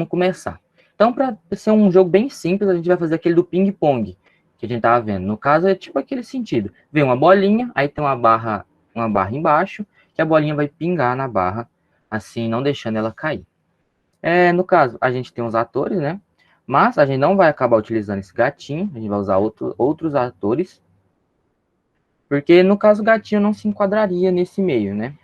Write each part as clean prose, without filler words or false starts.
vamos começar. Então, para ser um jogo bem simples, a gente vai fazer aquele do ping-pong, que a gente tava vendo. No caso, é tipo aquele sentido. Vem uma bolinha, aí tem uma barra embaixo, que a bolinha vai pingar na barra, assim, não deixando ela cair. No caso, a gente tem os atores, né? Mas a gente não vai acabar utilizando esse gatinho, a gente vai usar outros atores, porque no caso o gatinho não se enquadraria nesse meio, né?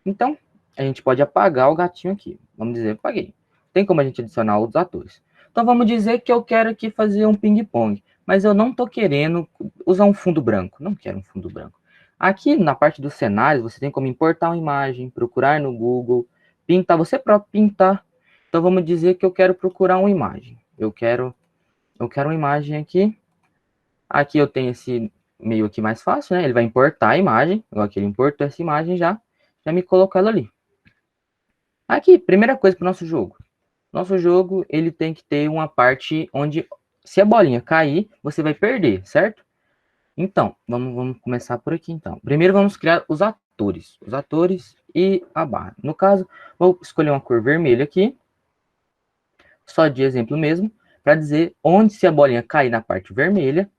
Então, a gente pode apagar o gatinho aqui. Vamos dizer, apaguei. Tem como a gente adicionar outros atores. Então, vamos dizer que eu quero aqui fazer um ping-pong, mas eu não estou querendo usar um fundo branco. Não quero um fundo branco. Aqui, na parte dos cenários, você tem como importar uma imagem, procurar no Google, pintar, você próprio pintar. Então, vamos dizer que eu quero procurar uma imagem. Eu quero uma imagem aqui. Aqui eu tenho esse meio aqui mais fácil, né? Ele vai importar a imagem. Igual que ele importou essa imagem já me colocou ela ali. Aqui, primeira coisa para o nosso jogo. Nosso jogo, ele tem que ter uma parte onde, se a bolinha cair, você vai perder, certo? Então, vamos começar por aqui, então. Primeiro, vamos criar os atores. Os atores e a barra. No caso, vou escolher uma cor vermelha aqui, só de exemplo mesmo, para dizer onde, se a bolinha cair na parte vermelha,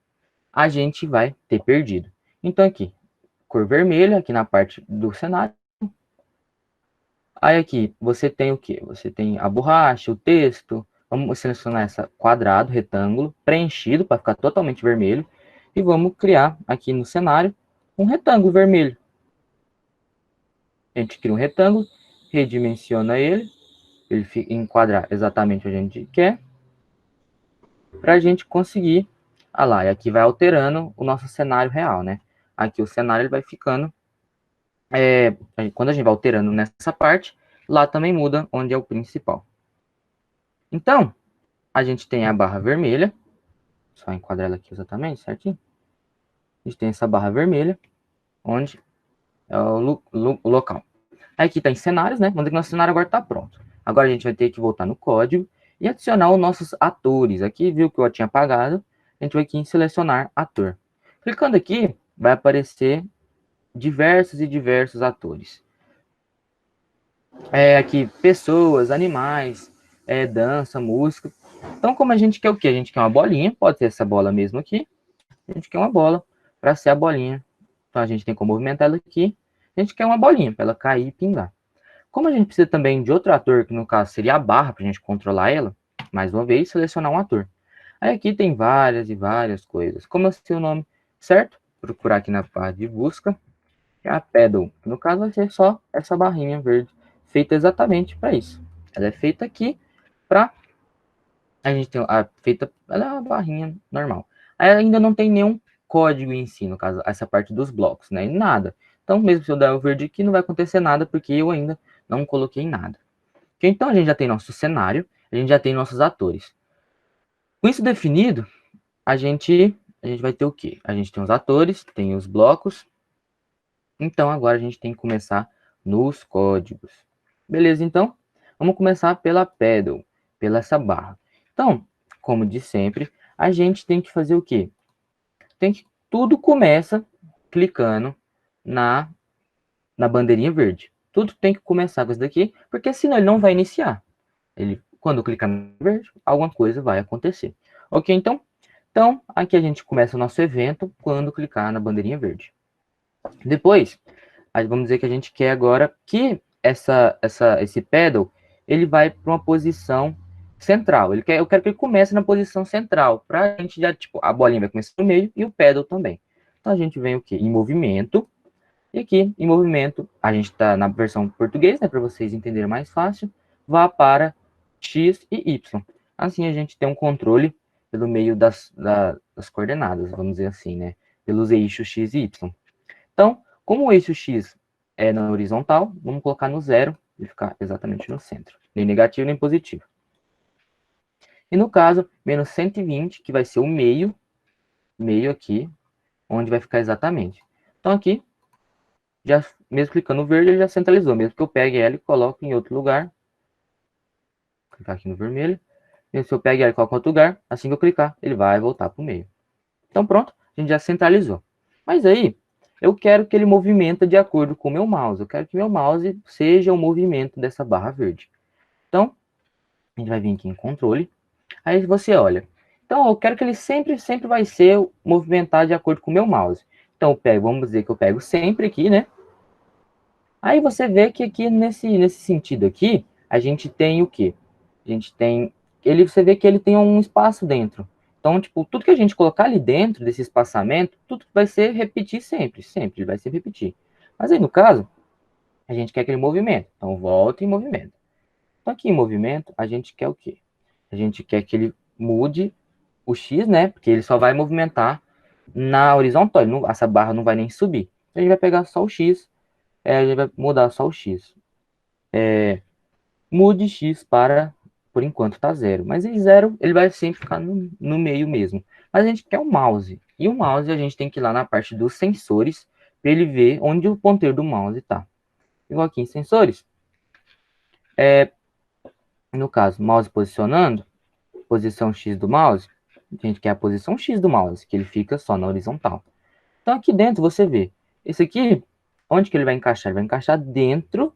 a gente vai ter perdido. Então, aqui, cor vermelha, aqui na parte do cenário. Aí aqui, você tem o quê? Você tem a borracha, o texto. Vamos selecionar essa quadrado, retângulo, preenchido para ficar totalmente vermelho. E vamos criar aqui no cenário um retângulo vermelho. A gente cria um retângulo, redimensiona ele enquadrar exatamente onde a gente quer, para a gente conseguir, lá, e aqui vai alterando o nosso cenário real, né? Aqui o cenário ele vai ficando, quando a gente vai alterando nessa parte, lá também muda onde é o principal. Então, a gente tem a barra vermelha, só enquadrar ela aqui exatamente, certinho? A gente tem essa barra vermelha, onde é o local. Aqui está em cenários, né? Vamos dizer que nosso cenário agora está pronto. Agora a gente vai ter que voltar no código e adicionar os nossos atores. Aqui, viu que eu tinha apagado, a gente vai aqui em selecionar ator. Clicando aqui, vai aparecer diversos e diversos atores. Aqui, pessoas, animais, dança, música. Então, como a gente quer o quê? A gente quer uma bolinha, pode ser essa bola mesmo aqui. A gente quer uma bola para ser a bolinha. Então, a gente tem como movimentar ela aqui. A gente quer uma bolinha para ela cair e pingar. Como a gente precisa também de outro ator, que no caso seria a barra para a gente controlar ela, mais uma vez, selecionar um ator. Aí aqui tem várias e várias coisas. Como eu sei o nome certo, procurar aqui na barra de busca, é a Pedal. No caso vai ser só essa barrinha verde, feita exatamente para isso. Ela é feita aqui para a gente tem ela é uma barrinha normal. Aí ainda não tem nenhum código em si, no caso, essa parte dos blocos, né? Nada. Então, mesmo se eu der o verde aqui, não vai acontecer nada, porque eu ainda não coloquei nada. Então, a gente já tem nosso cenário, a gente já tem nossos atores. Com isso definido, a gente vai ter o quê? A gente tem os atores, tem os blocos. Então, agora a gente tem que começar nos códigos. Beleza, então? Vamos começar pela pedal, pela essa barra. Então, como de sempre, a gente tem que fazer o quê? Tudo começa clicando na bandeirinha verde. Tudo tem que começar com isso daqui, porque senão ele não vai iniciar. Quando clicar no verde, alguma coisa vai acontecer. Ok, então? Então, aqui a gente começa o nosso evento quando clicar na bandeirinha verde. Depois, vamos dizer que a gente quer agora que esse pedal, ele vai para uma posição central. Eu quero que ele comece na posição central, para a gente já, tipo, a bolinha vai começar no meio e o pedal também. Então, a gente vem o quê? Em movimento. E aqui, em movimento, a gente está na versão português, né, para vocês entenderem mais fácil, vá para X e Y. Assim, a gente tem um controle pelo meio das coordenadas, vamos dizer assim, né, pelos eixos X e Y. Então, como o eixo X é na horizontal, vamos colocar no zero e ficar exatamente no centro. Nem negativo, nem positivo. E no caso, menos 120, que vai ser o meio aqui, onde vai ficar exatamente. Então, aqui, já mesmo clicando no verde, ele já centralizou. Mesmo que eu pegue ela e coloque em outro lugar. Vou clicar aqui no vermelho. E se eu pegue ela e coloco em outro lugar, assim que eu clicar, ele vai voltar para o meio. Então, pronto, a gente já centralizou. Mas aí, eu quero que ele movimenta de acordo com o meu mouse. Eu quero que meu mouse seja o movimento dessa barra verde. Então, A gente vai vir aqui em controle. Aí você olha. Então, eu quero que ele sempre vai ser movimentado de acordo com o meu mouse. Então, eu pego, vamos dizer que eu pego sempre aqui, né? Aí você vê que aqui nesse sentido aqui, a gente tem o quê? A gente tem, você vê que ele tem um espaço dentro. Então, tipo, tudo que a gente colocar ali dentro desse espaçamento, tudo vai ser repetir sempre, ele vai se repetir. Mas aí, no caso, a gente quer aquele movimento. Então, volta em movimento. Então, aqui em movimento, a gente quer o quê? A gente quer que ele mude o X, né? Porque ele só vai movimentar na horizontal. Essa barra não vai nem subir. Então, a gente vai pegar só o X. A gente vai mudar só o X. Mude X para, por enquanto, tá zero. Mas em zero, ele vai sempre ficar no meio mesmo. Mas a gente quer o mouse. E o mouse, a gente tem que ir lá na parte dos sensores, para ele ver onde o ponteiro do mouse está. Igual aqui em sensores. No caso, mouse posicionando, posição X do mouse, a gente quer a posição X do mouse, que ele fica só na horizontal. Então aqui dentro você vê, esse aqui, onde que ele vai encaixar? Ele vai encaixar dentro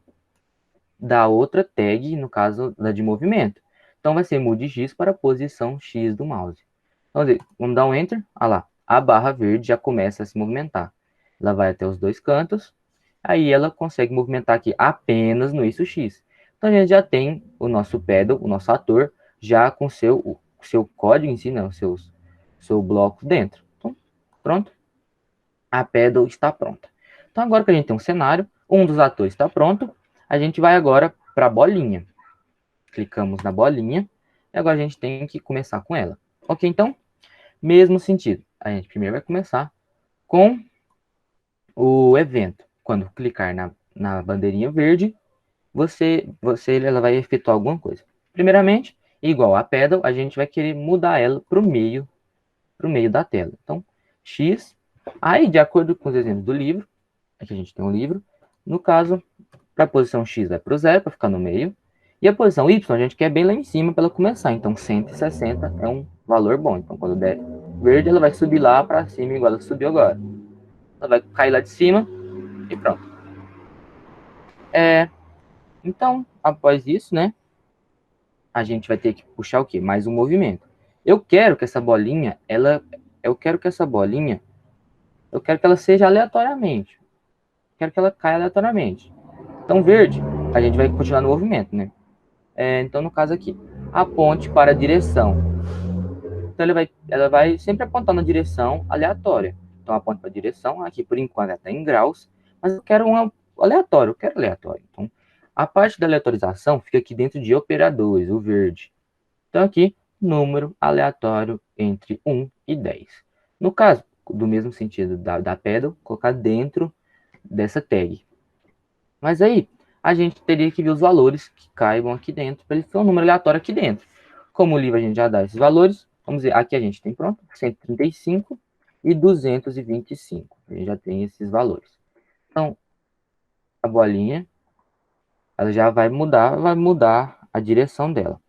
da outra tag, no caso da de movimento. Então vai ser mude X para a posição X do mouse. Então, vamos dar um Enter, olha lá, a barra verde já começa a se movimentar. Ela vai até os dois cantos, aí ela consegue movimentar aqui apenas no eixo X. Então a gente já tem o nosso pedal, o nosso ator, já com o seu código em si, né, seu bloco dentro. Então, pronto, a pedal está pronta. Então agora que a gente tem um cenário, um dos atores está pronto, a gente vai agora para a bolinha. Clicamos na bolinha, e agora a gente tem que começar com ela. Ok, então, mesmo sentido. A gente primeiro vai começar com o evento. Quando clicar na bandeirinha verde, ela vai efetuar alguma coisa. Primeiramente, igual a pedal, a gente vai querer mudar ela para o meio da tela. Então, X, aí de acordo com os exemplos do livro, aqui a gente tem um livro, no caso, para a posição X vai para o zero, para ficar no meio, e a posição Y a gente quer bem lá em cima para ela começar, então 160 é um valor bom. Então, quando der verde, ela vai subir lá para cima, igual ela subiu agora. Ela vai cair lá de cima e pronto. Então, após isso, né, a gente vai ter que puxar o quê? Mais um movimento. Eu quero que essa bolinha, eu quero que ela seja aleatoriamente. Quero que ela caia aleatoriamente. Então, verde, a gente vai continuar no movimento, né? Então, no caso aqui, aponte para a direção. Então, ela vai sempre apontar na direção aleatória. Então, aponte para a direção. Aqui, por enquanto, ela está em graus. Mas eu quero um aleatório. Eu quero aleatório. Então, a parte da aleatorização fica aqui dentro de operadores, o verde. Então, aqui, número aleatório entre 1 e 10. No caso, do mesmo sentido da pedal, colocar dentro dessa tag. Mas aí, a gente teria que ver os valores que caibam aqui dentro, para ele ter um número aleatório aqui dentro. Como o livro a gente já dá esses valores, vamos ver, aqui a gente tem pronto, 135 e 225. A gente já tem esses valores. Então, a bolinha, ela já vai mudar a direção dela.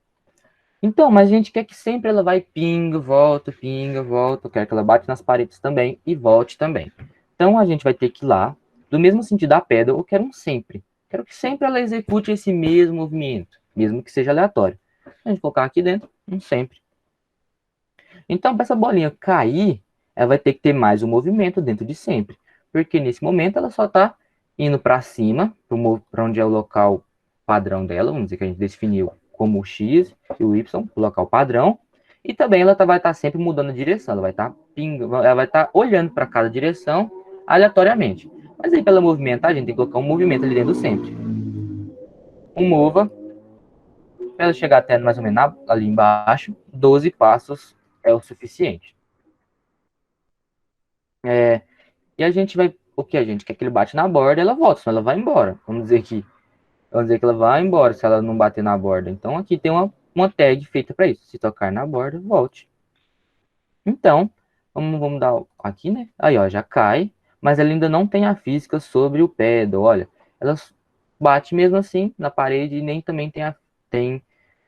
Então, mas a gente quer que sempre ela vai pinga, volta, eu quero que ela bate nas paredes também e volte também. Então, a gente vai ter que ir lá, do mesmo sentido da pedra, eu quero um sempre. Quero que sempre ela execute esse mesmo movimento, mesmo que seja aleatório. A gente colocar aqui dentro, um sempre. Então, para essa bolinha cair, ela vai ter que ter mais um movimento dentro de sempre. Porque nesse momento ela só está indo para cima, para onde é o local padrão dela, vamos dizer que a gente definiu como o X e o Y, o local padrão. E também ela vai estar sempre mudando a direção, ela vai estar olhando para cada direção aleatoriamente. Mas aí, pela movimentar, a gente tem que colocar um movimento ali dentro sempre. Um mova, para ela chegar até mais ou menos ali embaixo, 12 passos é o suficiente. E a gente vai. O que a gente quer que ele bate na borda, ela volta, senão ela vai embora. Vamos dizer que ela vai embora se ela não bater na borda. Então aqui tem uma tag feita para isso. Se tocar na borda, volte. Então, vamos dar aqui, né? Aí, ó, já cai, mas ela ainda não tem a física sobre o pedal. Olha, ela bate mesmo assim na parede e nem também tem.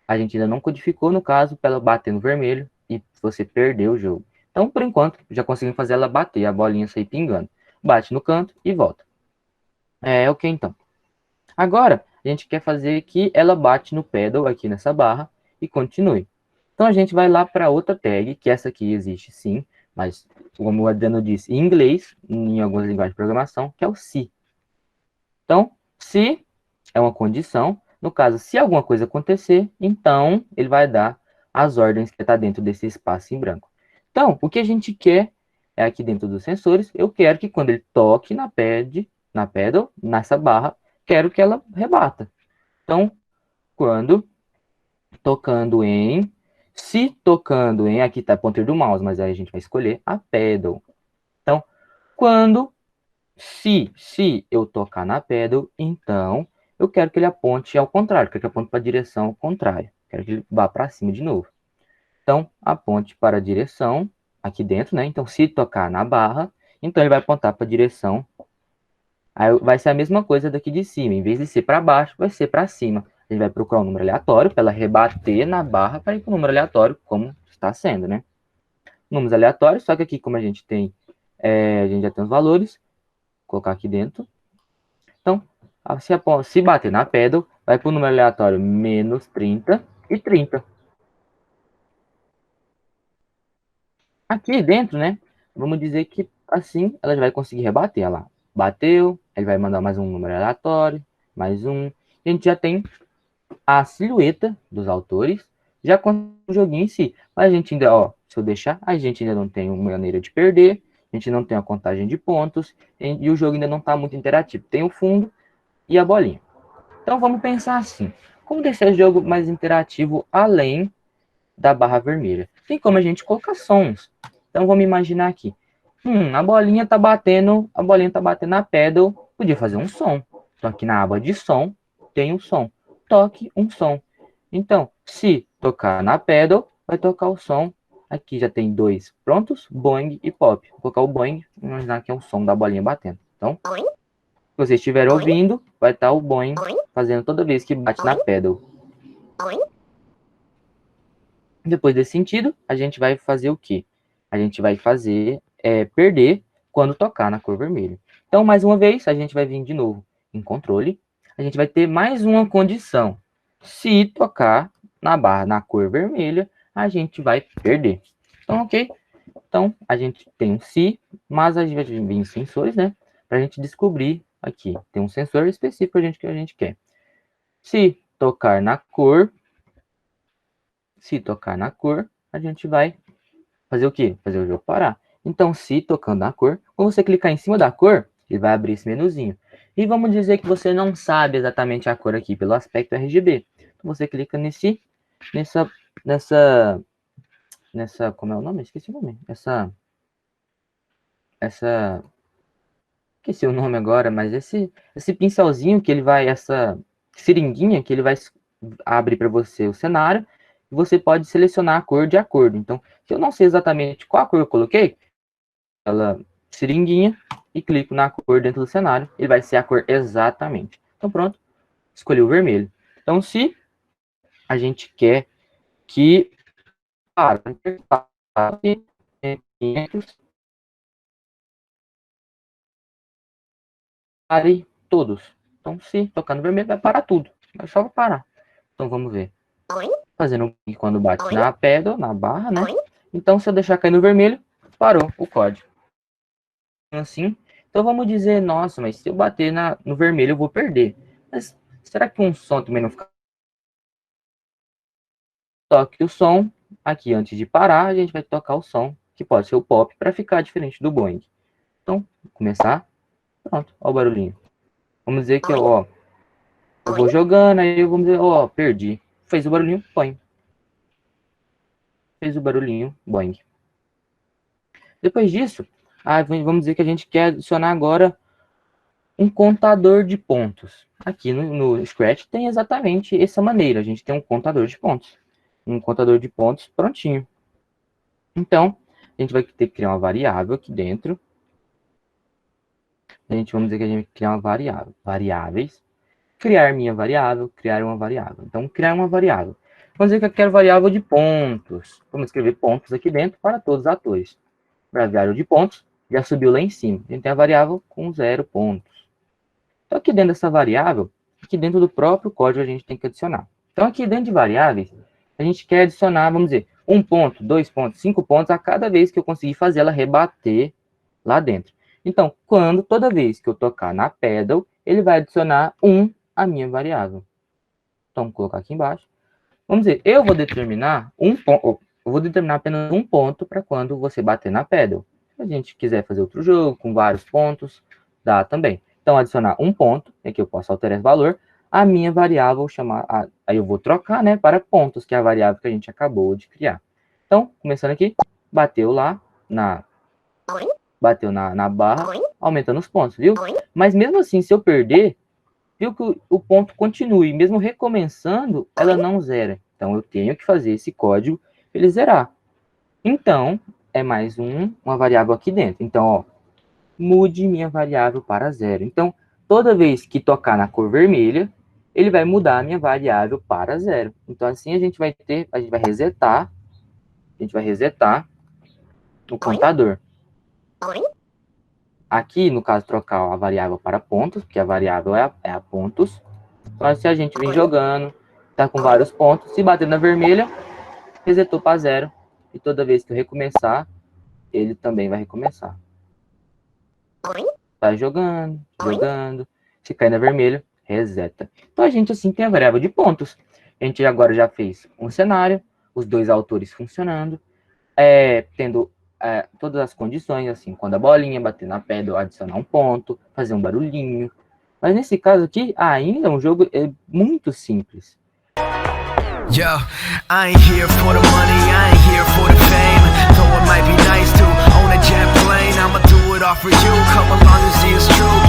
A gente ainda não codificou, no caso, para ela bater no vermelho e você perdeu o jogo. Então, por enquanto, já conseguimos fazer ela bater, a bolinha sair pingando. Bate no canto e volta. O que então? Agora, a gente quer fazer que ela bate no pedal aqui nessa barra e continue. Então, a gente vai lá para outra tag, que essa aqui existe sim, mas, como o Adriano disse, em inglês, em algumas linguagens de programação, que é o se. Então, se é uma condição, no caso, se alguma coisa acontecer, então ele vai dar as ordens que está dentro desse espaço em branco. Então, o que a gente quer é aqui dentro dos sensores, eu quero que quando ele toque na pedal, nessa barra, quero que ela rebata. Então, quando tocando em, se tocando em, aqui está o pointer do mouse, mas aí a gente vai escolher a pedal. Então, quando, se eu tocar na pedal, então eu quero que ele aponte ao contrário, quero que ele aponte para a direção contrária, quero que ele vá para cima de novo. Então, aponte para a direção aqui dentro, né? Então, se tocar na barra, então ele vai apontar para a direção. Aí vai ser a mesma coisa daqui de cima. Em vez de ser para baixo, vai ser para cima. A gente vai procurar um número aleatório para ela rebater na barra para ir para o número aleatório, como está sendo, né? Números aleatórios, só que aqui, como a gente tem, a gente já tem os valores, vou colocar aqui dentro. Então, se bater na pedal, vai para o número aleatório menos 30 e 30. Aqui dentro, né? Vamos dizer que assim ela já vai conseguir rebater. Ela bateu, ele vai mandar mais um número aleatório, mais um. A gente já tem a silhueta dos autores, já com o joguinho em si. Mas a gente ainda, ó, se eu deixar, a gente ainda não tem uma maneira de perder, a gente não tem a contagem de pontos, e o jogo ainda não está muito interativo. Tem o fundo e a bolinha. Então vamos pensar assim, como deixar o jogo mais interativo além da barra vermelha? Tem como a gente colocar sons. Então vamos imaginar aqui. A bolinha tá batendo na pedal, podia fazer um som. Então aqui na aba de som, tem um som. Toque um som. Então, se tocar na pedal, vai tocar o som. Aqui já tem dois prontos, boing e pop. Vou colocar o boing, vamos imaginar que é o som da bolinha batendo. Então, se vocês estiverem ouvindo, vai estar o boing fazendo toda vez que bate na pedal. Depois desse sentido, a gente vai fazer o quê? A gente vai fazer perder quando tocar na cor vermelha. Então, mais uma vez, a gente vai vir de novo em controle. A gente vai ter mais uma condição. Se tocar na barra na cor vermelha, a gente vai perder. Então, ok? Então, a gente tem um se, mas a gente vai vir em sensores, né? Para a gente descobrir aqui. Tem um sensor específico que a gente quer. Se tocar na cor, a gente vai fazer o quê? Fazer o jogo parar. Então, se tocando na cor, quando você clicar em cima da cor, ele vai abrir esse menuzinho. E vamos dizer que você não sabe exatamente a cor aqui, pelo aspecto RGB. Então, você clica nessa, como é o nome? Esqueci o nome. Esqueci o nome agora, mas esse pincelzinho que ele vai, essa seringuinha que ele vai abrir para você o cenário, e você pode selecionar a cor de acordo. Então, se eu não sei exatamente qual a cor eu coloquei, ela seringuinha e clico na cor dentro do cenário, ele vai ser a cor exatamente. Então pronto, escolhi o vermelho. Então se a gente quer que pare todos. Então se tocar no vermelho vai parar tudo. É só parar. Então vamos ver. Fazendo quando bate na pedra, na barra, né? Então se eu deixar cair no vermelho, parou o código. Assim, então vamos dizer, nossa, mas se eu bater no vermelho eu vou perder. Mas será que um som também não fica? Toque o som, aqui antes de parar, a gente vai tocar o som, que pode ser o pop, para ficar diferente do boing. Então, vou começar, pronto, ó o barulhinho. Vamos dizer que, ó, eu vou jogando, aí eu vou dizer, ó, perdi. Fez o barulhinho, boing. Fez o barulhinho, boing. Depois disso, vamos dizer que a gente quer adicionar agora um contador de pontos. Aqui no Scratch tem exatamente essa maneira. A gente tem um contador de pontos. Um contador de pontos prontinho. Então, a gente vai ter que criar uma variável aqui dentro. Vamos dizer que a gente vai criar uma variável. Variáveis. Criar minha variável, criar uma variável. Então, criar uma variável. Vamos dizer que eu quero variável de pontos. Vamos escrever pontos aqui dentro para todos os atores. Variável de pontos já subiu lá em cima. A gente tem a variável com 0 pontos. Então, aqui dentro dessa variável, aqui dentro do próprio código a gente tem que adicionar. Então, aqui dentro de variáveis, A gente quer adicionar, vamos dizer, 1 ponto, 2 pontos, 5 pontos a cada vez que eu conseguir fazer ela rebater lá dentro. Então, toda vez que eu tocar na pedal, ele vai adicionar 1 à minha variável. Então, vou colocar aqui embaixo. Vamos dizer, eu vou determinar apenas um ponto para quando você bater na pedal. Se a gente quiser fazer outro jogo com vários pontos, dá também. Então, adicionar um ponto, aqui eu posso alterar esse valor, a minha variável aí eu vou trocar, né, para pontos, que é a variável que a gente acabou de criar. Então, começando aqui, bateu lá na barra, aumentando os pontos, viu? Mas mesmo assim, se eu perder, viu que o ponto continue, mesmo recomeçando, ela não zera. Então, eu tenho que fazer esse código para ele zerar. Então, é mais uma variável aqui dentro. Então, ó, mude minha variável para 0. Então, toda vez que tocar na cor vermelha, ele vai mudar a minha variável para 0. Então, assim a gente vai resetar o contador. Aqui, no caso, trocar a variável para pontos, porque a variável é a pontos. Então, se a gente vir jogando, tá com vários pontos, se bater na vermelha, resetou para 0. E toda vez que eu recomeçar, ele também vai recomeçar. Vai jogando. Se cair na vermelha, reseta. Então, a gente, assim, tem a variável de pontos. A gente agora já fez um cenário, os dois autores funcionando, tendo todas as condições, assim, quando a bolinha bater na pedra, adicionar um ponto, fazer um barulhinho. Mas nesse caso aqui, ainda um jogo muito simples. Yo, I ain't here for the money, I ain't here for the fame. Though it might be nice to own a jet plane, I'ma do it all for you. Come along and see it's true.